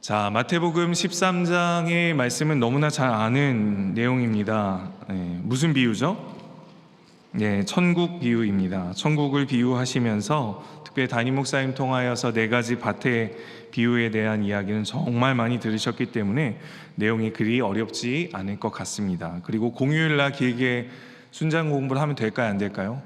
자, 마태복음 13장의 말씀은 너무나 잘 아는 내용입니다. 무슨 비유죠? 천국 비유입니다. 천국을 비유하시면서 특별히 담임 목사님 통하여서 4가지 밭의 비유에 대한 이야기는 정말 많이 들으셨기 때문에 내용이 그리 어렵지 않을 것 같습니다. 그리고 공휴일날 길게 순장 공부를 하면 될까요? 안 될까요?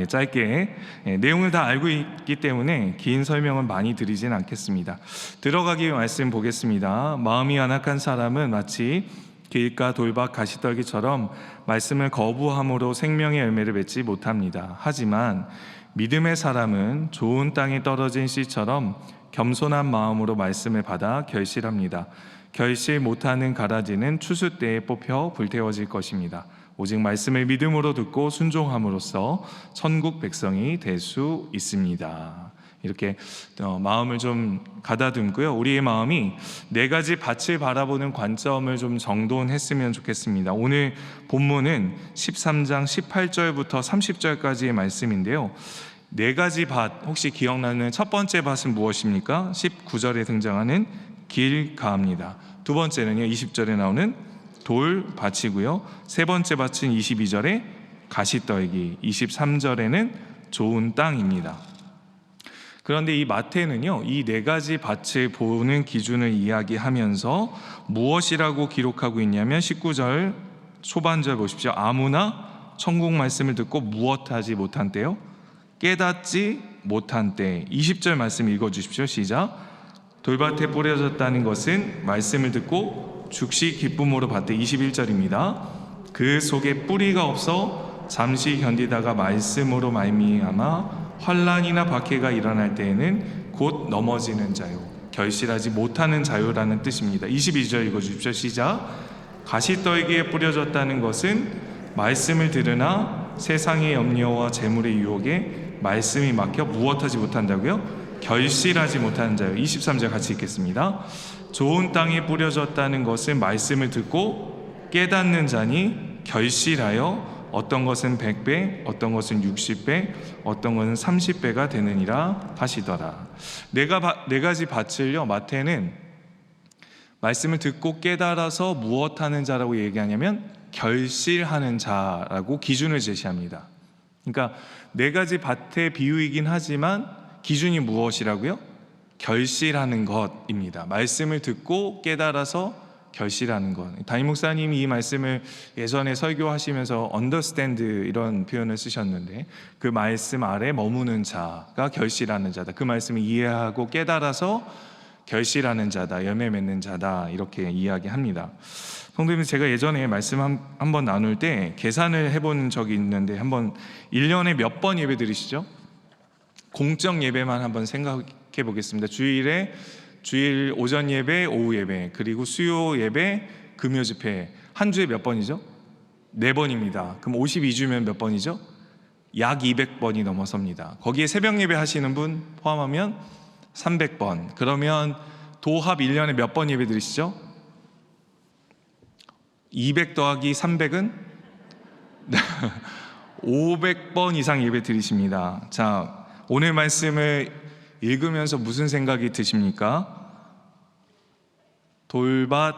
짧게 내용을 다 알고 있기 때문에 긴 설명은 많이 드리진 않겠습니다. 들어가기 말씀 보겠습니다. 마음이 완악한 사람은 마치 길가 돌밭 가시떨기처럼 말씀을 거부함으로 생명의 열매를 맺지 못합니다. 하지만 믿음의 사람은 좋은 땅에 떨어진 씨처럼 겸손한 마음으로 말씀을 받아 결실합니다. 결실 못하는 가라지는 추수 때에 뽑혀 불태워질 것입니다. 오직 말씀을 믿음으로 듣고 순종함으로써 천국 백성이 될 수 있습니다. 이렇게 마음을 좀 가다듬고요. 우리의 마음이 4가지 밭을 바라보는 관점을 좀 정돈했으면 좋겠습니다. 오늘 본문은 13장 18절부터 30절까지의 말씀인데요. 4가지 밭, 혹시 기억나는 첫 번째 밭은 무엇입니까? 19절에 등장하는 길가입니다. 두 번째는요, 20절에 나오는 돌밭이고요. 세 번째 밭은 22절에 가시떨기, 23절에는 좋은 땅입니다. 그런데 이 마태는요, 이 4가지 밭을 보는 기준을 이야기하면서 무엇이라고 기록하고 있냐면 19절 초반절 보십시오. 아무나 천국 말씀을 듣고 무엇하지 못한 때요? 깨닫지 못한 때. 20절 말씀 읽어주십시오. 시작. 돌밭에 뿌려졌다는 것은 말씀을 듣고 즉시 기쁨으로 받되. 21절입니다. 그 속에 뿌리가 없어 잠시 견디다가 말씀으로 말미암아 환난이나 박해가 일어날 때에는 곧 넘어지는 자요, 결실하지 못하는 자요라는 뜻입니다. 22절 읽어주십시오. 시작. 가시떨기에 뿌려졌다는 것은 말씀을 들으나 세상의 염려와 재물의 유혹에 말씀이 막혀 무엇하지 못한다고요? 결실하지 못하는 자요. 23절 같이 읽겠습니다. 좋은 땅에 뿌려졌다는 것은 말씀을 듣고 깨닫는 자니 결실하여 어떤 것은 100배, 어떤 것은 60배, 어떤 것은 30배가 되느니라 하시더라. 4가지 밭을요, 마태는 말씀을 듣고 깨달아서 무엇하는 자라고 얘기하냐면 결실하는 자라고 기준을 제시합니다. 그러니까 4가지 밭의 비유이긴 하지만 기준이 무엇이라고요? 결실하는 것입니다. 말씀을 듣고 깨달아서 결실하는 것. 담임 목사님이 이 말씀을 예전에 설교하시면서 understand 이런 표현을 쓰셨는데, 그 말씀 아래 머무는 자가 결실하는 자다. 그 말씀을 이해하고 깨달아서 결실하는 자다, 열매 맺는 자다, 이렇게 이야기합니다. 성도님, 제가 예전에 말씀 한번 나눌 때 계산을 해본 적이 있는데, 한번 1년에 몇 번 예배 드리시죠? 공적 예배만 한번 생각해 보겠습니다. 주일 오전 예배, 오후 예배, 그리고 수요 예배, 금요 집회. 한 주에 몇 번이죠? 4번입니다. 그럼 52주면 몇 번이죠? 약 200번이 넘어섭니다. 거기에 새벽 예배 하시는 분 포함하면 300번. 그러면 도합 1년에 몇 번 예배 드리시죠? 200 더하기 300은 500번 이상 예배 드리십니다. 자, 오늘 말씀을 읽으면서 무슨 생각이 드십니까? 돌밭,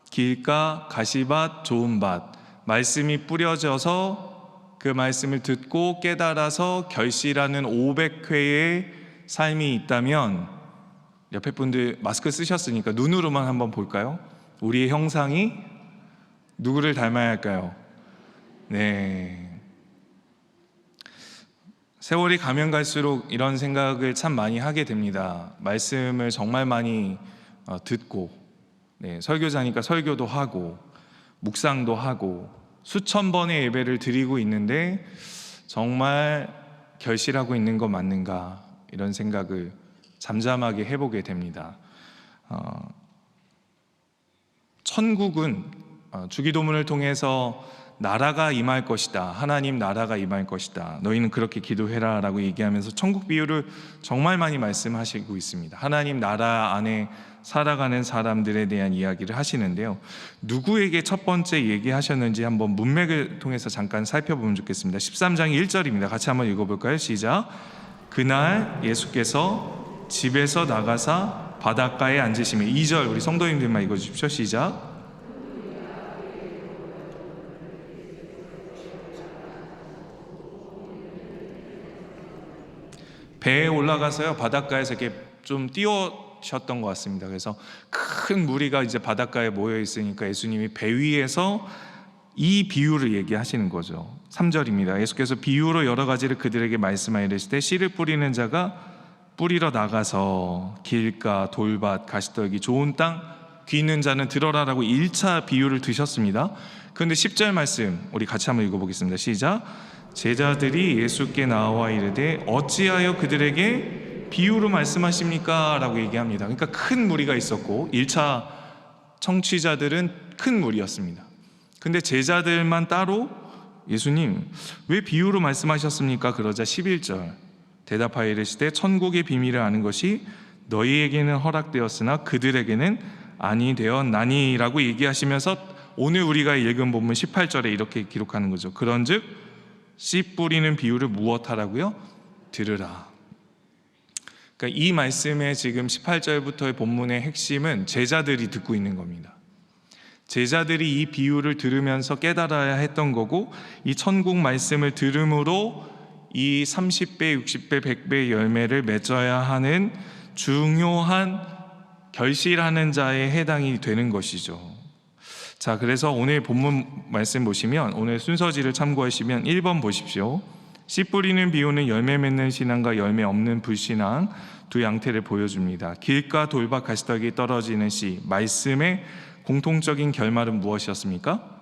길가, 가시밭, 좋은 밭. 말씀이 뿌려져서 그 말씀을 듣고 깨달아서 결실하는 500회의 삶이 있다면, 옆에 분들 마스크 쓰셨으니까 눈으로만 한번 볼까요? 우리의 형상이 누구를 닮아야 할까요? 세월이 가면 갈수록 이런 생각을 참 많이 하게 됩니다. 말씀을 정말 많이 듣고, 설교자니까 설교도 하고 묵상도 하고 수천 번의 예배를 드리고 있는데 정말 결실하고 있는 거 맞는가, 이런 생각을 잠잠하게 해보게 됩니다. 천국은 주기도문을 통해서 나라가 임할 것이다, 하나님 나라가 임할 것이다, 너희는 그렇게 기도해라 라고 얘기하면서 천국 비유를 정말 많이 말씀하시고 있습니다. 하나님 나라 안에 살아가는 사람들에 대한 이야기를 하시는데요, 누구에게 첫 번째 얘기하셨는지 한번 문맥을 통해서 잠깐 살펴보면 좋겠습니다. 13장 1절입니다. 같이 한번 읽어볼까요? 시작. 그날 예수께서 집에서 나가사 바닷가에 앉으시며. 2절 우리 성도님들만 읽어주십시오. 시작. 배에 올라가서요, 바닷가에서 이렇게 좀 띄워셨던 것 같습니다. 그래서 큰 무리가 이제 바닷가에 모여 있으니까 예수님이 배 위에서 이 비유를 얘기하시는 거죠. 3절입니다. 예수께서 비유로 여러 가지를 그들에게 말씀하여 이르시되 씨를 뿌리는 자가 뿌리러 나가서 길가 돌밭 가시떨기 좋은 땅 귀 있는 자는 들어라라고 1차 비유를 드셨습니다. 그런데 10절 말씀 우리 같이 한번 읽어보겠습니다. 시작. 제자들이 예수께 나와 이르되 어찌하여 그들에게 비유로 말씀하십니까? 라고 얘기합니다. 그러니까 큰 무리가 있었고 1차 청취자들은 큰 무리였습니다. 근데 제자들만 따로 예수님 왜 비유로 말씀하셨습니까? 그러자 11절 대답하여 이르시되 천국의 비밀을 아는 것이 너희에게는 허락되었으나 그들에게는 아니 되었나니 라고 얘기하시면서 오늘 우리가 읽은 본문 18절에 이렇게 기록하는 거죠. 그런즉 씨 뿌리는 비유를 무엇하라고요? 들으라. 그러니까 이 말씀의 지금 18절부터의 본문의 핵심은 제자들이 듣고 있는 겁니다. 제자들이 이 비유를 들으면서 깨달아야 했던 거고, 이 천국 말씀을 들음으로 이 30배, 60배, 100배의 열매를 맺어야 하는 중요한 결실하는 자에 해당이 되는 것이죠. 자, 그래서 오늘 본문 말씀 보시면 오늘 순서지를 참고하시면 1번 보십시오. 씨 뿌리는 비유는 열매 맺는 신앙과 열매 없는 불신앙 두 양태를 보여줍니다. 길가 돌밭 가시떨기 떨어지는 씨, 말씀의 공통적인 결말은 무엇이었습니까?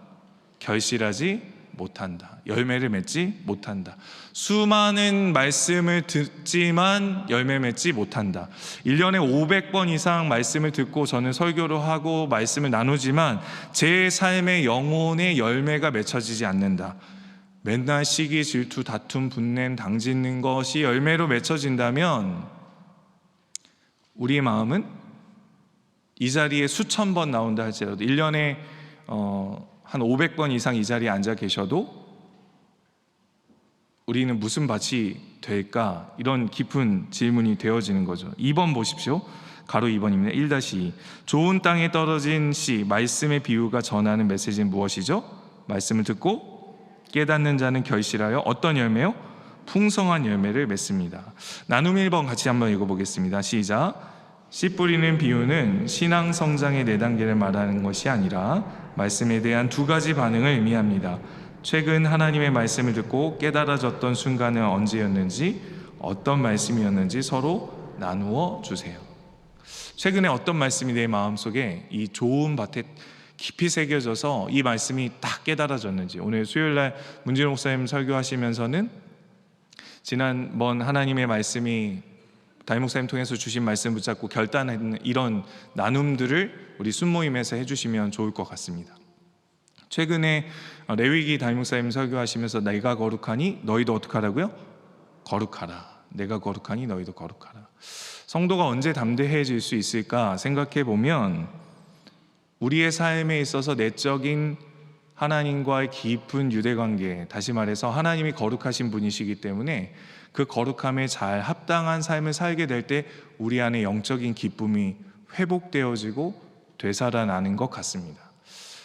결실하지 못한다. 열매를 맺지 못한다. 수많은 말씀을 듣지만 열매 맺지 못한다. 1년에 500번 이상 말씀을 듣고 저는 설교를 하고 말씀을 나누지만 제 삶의 영혼의 열매가 맺혀지지 않는다. 맨날 시기, 질투, 다툼, 분냄, 당짓는 것이 열매로 맺혀진다면 우리의 마음은 이 자리에 수천 번 나온다 할지라도 1년에 한 500번 이상 이 자리에 앉아 계셔도 우리는 무슨 밭이 될까? 이런 깊은 질문이 되어지는 거죠. 2번 보십시오. 가로 2번입니다. 1-2 좋은 땅에 떨어진 씨, 말씀의 비유가 전하는 메시지는 무엇이죠? 말씀을 듣고 깨닫는 자는 결실하여 어떤 열매요? 풍성한 열매를 맺습니다. 나눔 1번 같이 한번 읽어보겠습니다. 시작. 씨 뿌리는 비유는 신앙 성장의 4단계를 말하는 것이 아니라 말씀에 대한 2가지 반응을 의미합니다. 최근 하나님의 말씀을 듣고 깨달아졌던 순간은 언제였는지, 어떤 말씀이었는지 서로 나누어 주세요. 최근에 어떤 말씀이 내 마음속에 이 좋은 밭에 깊이 새겨져서 이 말씀이 딱 깨달아졌는지. 오늘 수요일날 문진호 목사님 설교하시면서는 지난번 하나님의 말씀이 담임 목사님 통해서 주신 말씀 붙잡고 결단하는 이런 나눔들을 우리 순모임에서 해주시면 좋을 것 같습니다. 최근에 레위기 담임 목사님 설교하시면서 내가 거룩하니 너희도 어떻게 하라고요? 거룩하라. 내가 거룩하니 너희도 거룩하라. 성도가 언제 담대해질 수 있을까 생각해 보면 우리의 삶에 있어서 내적인 하나님과의 깊은 유대관계, 다시 말해서 하나님이 거룩하신 분이시기 때문에 그 거룩함에 잘 합당한 삶을 살게 될 때 우리 안에 영적인 기쁨이 회복되어지고 되살아나는 것 같습니다.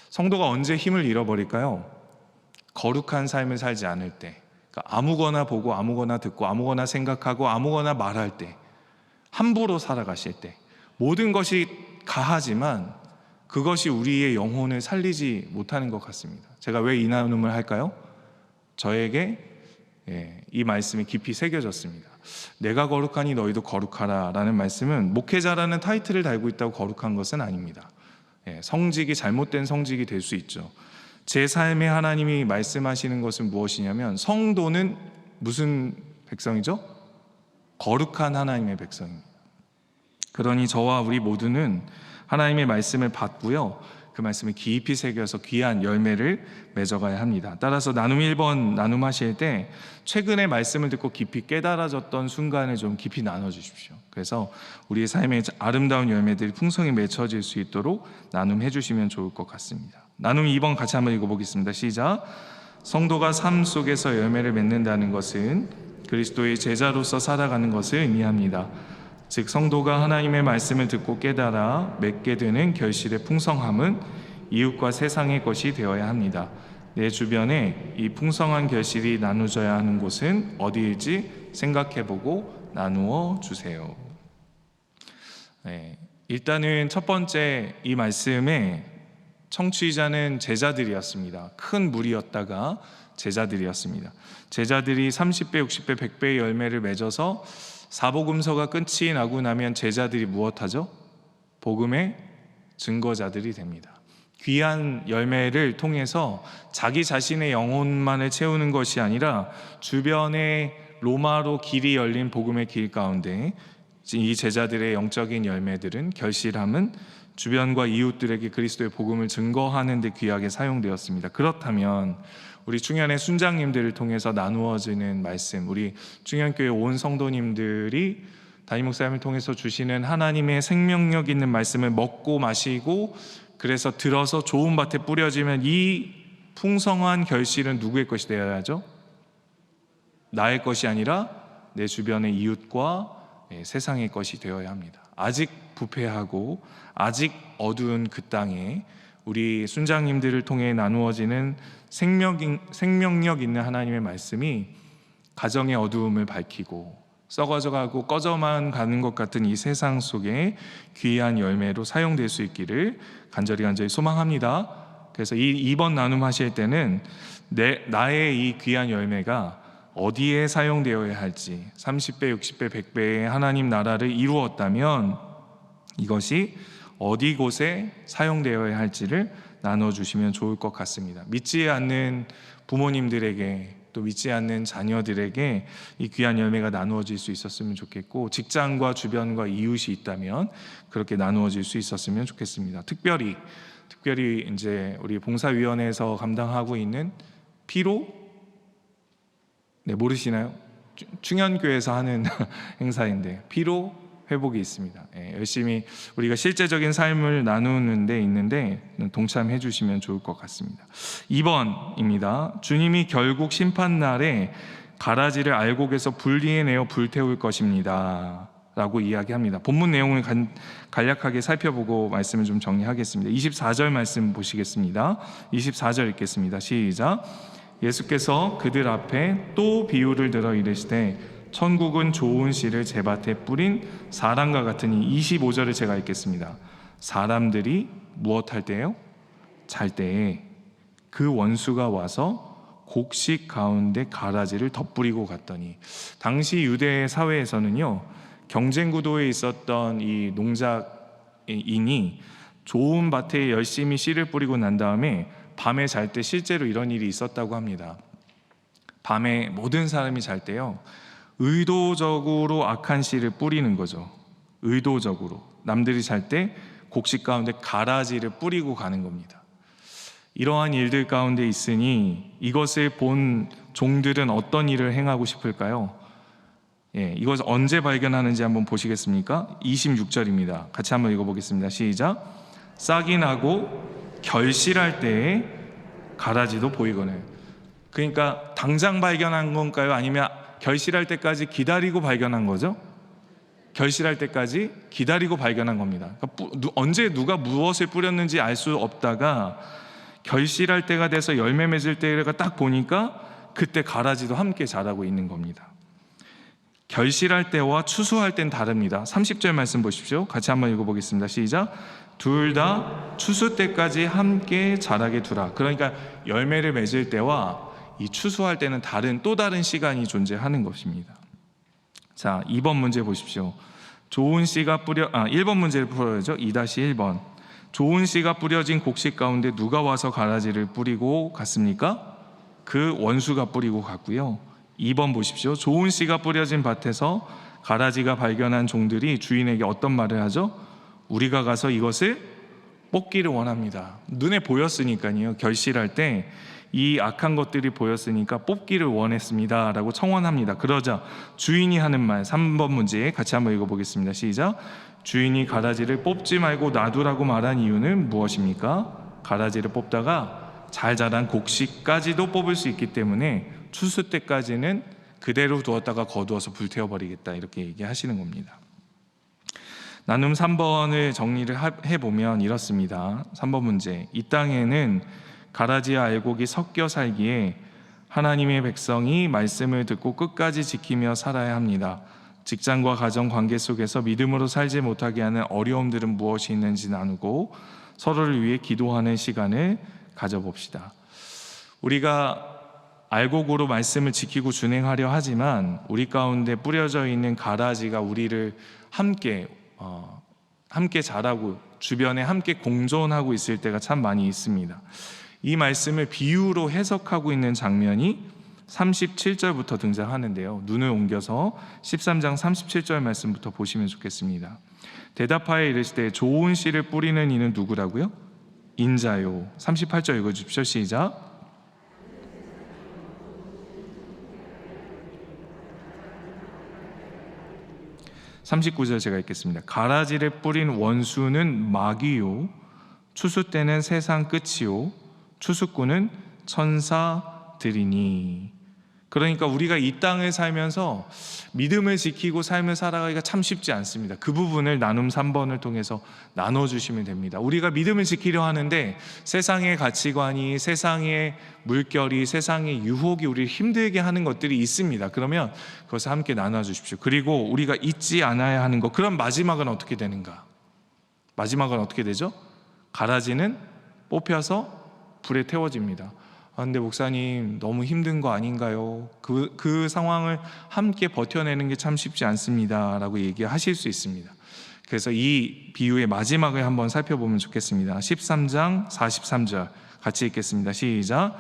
성도가 언제 힘을 잃어버릴까요? 거룩한 삶을 살지 않을 때, 그러니까 아무거나 보고 아무거나 듣고 아무거나 생각하고 아무거나 말할 때, 함부로 살아가실 때, 모든 것이 가하지만 그것이 우리의 영혼을 살리지 못하는 것 같습니다. 제가 왜 이 나눔을 할까요? 저에게 이 말씀이 깊이 새겨졌습니다. 내가 거룩하니 너희도 거룩하라 라는 말씀은 목회자라는 타이틀을 달고 있다고 거룩한 것은 아닙니다. 성직이 잘못된 성직이 될 수 있죠. 제 삶에 하나님이 말씀하시는 것은 무엇이냐면 성도는 무슨 백성이죠? 거룩한 하나님의 백성입니다. 그러니 저와 우리 모두는 하나님의 말씀을 받고요, 그 말씀을 깊이 새겨서 귀한 열매를 맺어가야 합니다. 따라서 나눔 1번 나눔하실 때 최근에 말씀을 듣고 깊이 깨달아졌던 순간을 좀 깊이 나눠주십시오. 그래서 우리의 삶에 아름다운 열매들이 풍성히 맺혀질 수 있도록 나눔해 주시면 좋을 것 같습니다. 나눔 2번 같이 한번 읽어보겠습니다. 시작. 성도가 삶 속에서 열매를 맺는다는 것은 그리스도의 제자로서 살아가는 것을 의미합니다. 즉 성도가 하나님의 말씀을 듣고 깨달아 맺게 되는 결실의 풍성함은 이웃과 세상의 것이 되어야 합니다. 내 주변에 이 풍성한 결실이 나누어져야 하는 곳은 어디일지 생각해보고 나누어 주세요. 일단은 첫 번째 이 말씀에 청취자는 제자들이었습니다. 큰 무리였다가 제자들이었습니다. 제자들이 30배, 60배, 100배의 열매를 맺어서 사복음서가 끝이 나고 나면 제자들이 무엇하죠? 복음의 증거자들이 됩니다. 귀한 열매를 통해서 자기 자신의 영혼만을 채우는 것이 아니라 주변에 로마로 길이 열린 복음의 길 가운데 이 제자들의 영적인 열매들은 결실함은 주변과 이웃들에게 그리스도의 복음을 증거하는 데 귀하게 사용되었습니다. 그렇다면 우리 충현의 순장님들을 통해서 나누어지는 말씀, 우리 충현교회 온 성도님들이 담임 목사님을 통해서 주시는 하나님의 생명력 있는 말씀을 먹고 마시고 그래서 들어서 좋은 밭에 뿌려지면 이 풍성한 결실은 누구의 것이 되어야 하죠? 나의 것이 아니라 내 주변의 이웃과 세상의 것이 되어야 합니다. 아직 부패하고 아직 어두운 그 땅에 우리 순장님들을 통해 나누어지는 생명력 있는 하나님의 말씀이 가정의 어두움을 밝히고 썩어져가고 꺼져만 가는 것 같은 이 세상 속에 귀한 열매로 사용될 수 있기를 간절히 소망합니다. 그래서 이번 나눔 하실 때는 나의 이 귀한 열매가 어디에 사용되어야 할지 30배, 60배, 100배의 하나님 나라를 이루었다면 이것이 어디 곳에 사용되어야 할지를 나눠주시면 좋을 것 같습니다. 믿지 않는 부모님들에게 또 믿지 않는 자녀들에게 이 귀한 열매가 나누어질 수 있었으면 좋겠고 직장과 주변과 이웃이 있다면 그렇게 나누어질 수 있었으면 좋겠습니다. 특별히 이제 우리 봉사위원회에서 감당하고 있는 피로 모르시나요? 충현교회에서 하는 행사인데 피로 회복이 있습니다. 열심히 우리가 실제적인 삶을 나누는 데 있는데 동참해 주시면 좋을 것 같습니다. 2번입니다. 주님이 결국 심판날에 가라지를 알곡에서 분리해내어 불태울 것입니다 라고 이야기합니다. 본문 내용을 간략하게 살펴보고 말씀을 좀 정리하겠습니다. 24절 말씀 보시겠습니다. 24절 읽겠습니다. 시작. 예수께서 그들 앞에 또 비유를 들어 이르시되 천국은 좋은 씨를 제밭에 뿌린 사람과 같으니 25절을 제가 읽겠습니다. 사람들이 무엇할 때요? 잘 때에 그 원수가 와서 곡식 가운데 가라지를 덧뿌리고 갔더니 당시 유대 사회에서는요 경쟁 구도에 있었던 이 농작인이 좋은 밭에 열심히 씨를 뿌리고 난 다음에 밤에 잘 때 실제로 이런 일이 있었다고 합니다. 밤에 모든 사람이 잘 때요 의도적으로 악한 씨를 뿌리는 거죠. 의도적으로 남들이 잘 때 곡식 가운데 가라지를 뿌리고 가는 겁니다. 이러한 일들 가운데 있으니 이것을 본 종들은 어떤 일을 행하고 싶을까요? 이것을 언제 발견하는지 한번 보시겠습니까? 26절입니다. 같이 한번 읽어보겠습니다. 시작. 싹이 나고 결실할 때에 가라지도 보이거늘. 그러니까 당장 발견한 건가요? 아니면 결실할 때까지 기다리고 발견한 거죠? 결실할 때까지 기다리고 발견한 겁니다. 그러니까 언제 누가 무엇을 뿌렸는지 알 수 없다가 결실할 때가 돼서 열매 맺을 때가 딱 보니까 그때 가라지도 함께 자라고 있는 겁니다. 결실할 때와 추수할 땐 다릅니다. 30절 말씀 보십시오. 같이 한번 읽어보겠습니다. 시작. 둘 다 추수 때까지 함께 자라게 두라. 그러니까 열매를 맺을 때와 이 추수할 때는 또 다른 시간이 존재하는 것입니다. 자, 2번 문제 보십시오. 좋은 씨가 1번 문제를 풀어야죠. 2-1번. 좋은 씨가 뿌려진 곡식 가운데 누가 와서 가라지를 뿌리고 갔습니까? 그 원수가 뿌리고 갔고요. 2번 보십시오. 좋은 씨가 뿌려진 밭에서 가라지가 발견한 종들이 주인에게 어떤 말을 하죠? 우리가 가서 이것을 뽑기를 원합니다. 눈에 보였으니까요. 결실할 때 이 악한 것들이 보였으니까 뽑기를 원했습니다 라고 청원합니다. 그러자 주인이 하는 말 3번 문제 같이 한번 읽어보겠습니다. 시작. 주인이 가라지를 뽑지 말고 놔두라고 말한 이유는 무엇입니까? 가라지를 뽑다가 잘 자란 곡식까지도 뽑을 수 있기 때문에 추수 때까지는 그대로 두었다가 거두어서 불태워버리겠다 이렇게 얘기하시는 겁니다. 나눔 3번을 정리를 해보면 이렇습니다. 3번 문제. 이 땅에는 가라지와 알곡이 섞여 살기에 하나님의 백성이 말씀을 듣고 끝까지 지키며 살아야 합니다. 직장과 가정 관계 속에서 믿음으로 살지 못하게 하는 어려움들은 무엇이 있는지 나누고 서로를 위해 기도하는 시간을 가져봅시다. 우리가 알곡으로 말씀을 지키고 준행하려 하지만 우리 가운데 뿌려져 있는 가라지가 우리를 함께 자라고 주변에 함께 공존하고 있을 때가 참 많이 있습니다. 이 말씀을 비유로 해석하고 있는 장면이 37절부터 등장하는데요. 눈을 옮겨서 13장 37절 말씀부터 보시면 좋겠습니다. 대답하여 이르시되 좋은 씨를 뿌리는 이는 누구라고요? 인자요. 38절 읽어주십시오. 시작. 39절 제가 읽겠습니다. 가라지를 뿌린 원수는 마귀요 추수 때는 세상 끝이요 추수꾼은 천사들이니. 그러니까 우리가 이 땅을 살면서 믿음을 지키고 삶을 살아가기가 참 쉽지 않습니다. 그 부분을 나눔 3번을 통해서 나눠주시면 됩니다. 우리가 믿음을 지키려 하는데 세상의 가치관이, 세상의 물결이, 세상의 유혹이 우리를 힘들게 하는 것들이 있습니다. 그러면 그것을 함께 나눠주십시오. 그리고 우리가 잊지 않아야 하는 것, 그럼 마지막은 어떻게 되는가? 마지막은 어떻게 되죠? 가라지는 뽑혀서 불에 태워집니다. 근데 목사님 너무 힘든 거 아닌가요? 그 상황을 함께 버텨내는 게 참 쉽지 않습니다 라고 얘기하실 수 있습니다. 그래서 이 비유의 마지막을 한번 살펴보면 좋겠습니다. 13장 43절 같이 읽겠습니다. 시작.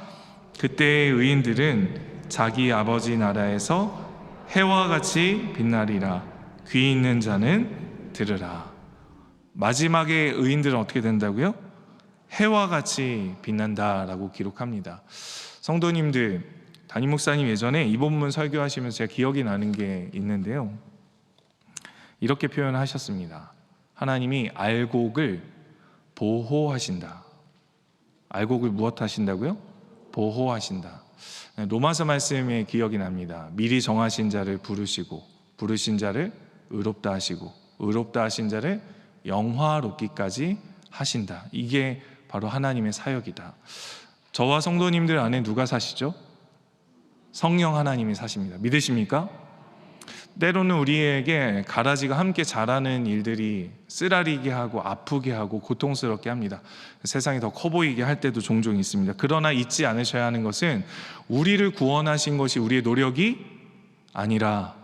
그때의 의인들은 자기 아버지 나라에서 해와 같이 빛나리라. 귀 있는 자는 들으라. 마지막에 의인들은 어떻게 된다고요? 해와 같이 빛난다라고 기록합니다. 성도님들, 담임 목사님 예전에 이 본문 설교하시면서 제가 기억이 나는 게 있는데요. 이렇게 표현하셨습니다. 하나님이 알곡을 보호하신다. 알곡을 무엇 하신다고요? 보호하신다. 로마서 말씀에 기억이 납니다. 미리 정하신 자를 부르시고 부르신 자를 의롭다 하시고 의롭다 하신 자를 영화롭기까지 하신다. 이게 바로 하나님의 사역이다. 저와 성도님들 안에 누가 사시죠? 성령 하나님이 사십니다. 믿으십니까? 때로는 우리에게 가라지가 함께 자라는 일들이 쓰라리게 하고 아프게 하고 고통스럽게 합니다. 세상이 더 커 보이게 할 때도 종종 있습니다. 그러나 잊지 않으셔야 하는 것은 우리를 구원하신 것이 우리의 노력이 아니라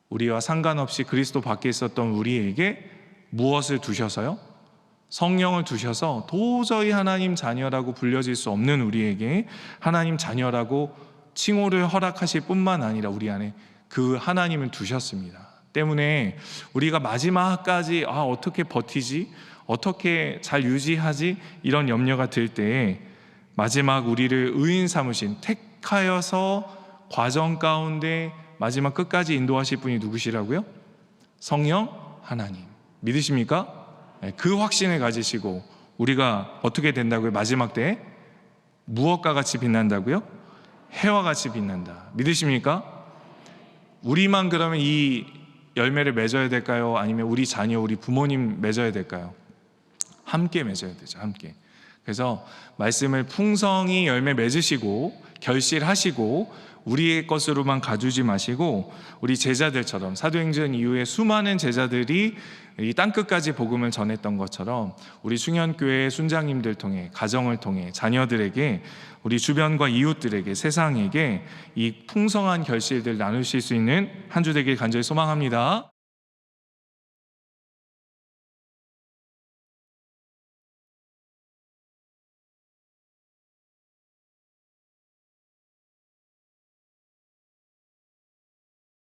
우리와 상관없이 그리스도 밖에 있었던 우리에게 무엇을 두셔서요? 성령을 두셔서 도저히 하나님 자녀라고 불려질 수 없는 우리에게 하나님 자녀라고 칭호를 허락하실 뿐만 아니라 우리 안에 그 하나님을 두셨습니다. 때문에 우리가 마지막까지 어떻게 버티지? 어떻게 잘 유지하지? 이런 염려가 들 때에 마지막 우리를 의인 삼으신 택하여서 과정 가운데 마지막 끝까지 인도하실 분이 누구시라고요? 성령 하나님. 믿으십니까? 그 확신을 가지시고 우리가 어떻게 된다고요? 마지막 때에 무엇과 같이 빛난다고요? 해와 같이 빛난다. 믿으십니까? 우리만 그러면 이 열매를 맺어야 될까요? 아니면 우리 자녀, 우리 부모님 맺어야 될까요? 함께 맺어야 되죠. 함께. 그래서 말씀을 풍성히 열매 맺으시고 결실하시고 우리의 것으로만 가두지 마시고 우리 제자들처럼 사도행전 이후에 수많은 제자들이 이 땅끝까지 복음을 전했던 것처럼 우리 충현교회 순장님들 통해 가정을 통해 자녀들에게 우리 주변과 이웃들에게 세상에게 이 풍성한 결실들 나누실 수 있는 한 주 되길 간절히 소망합니다.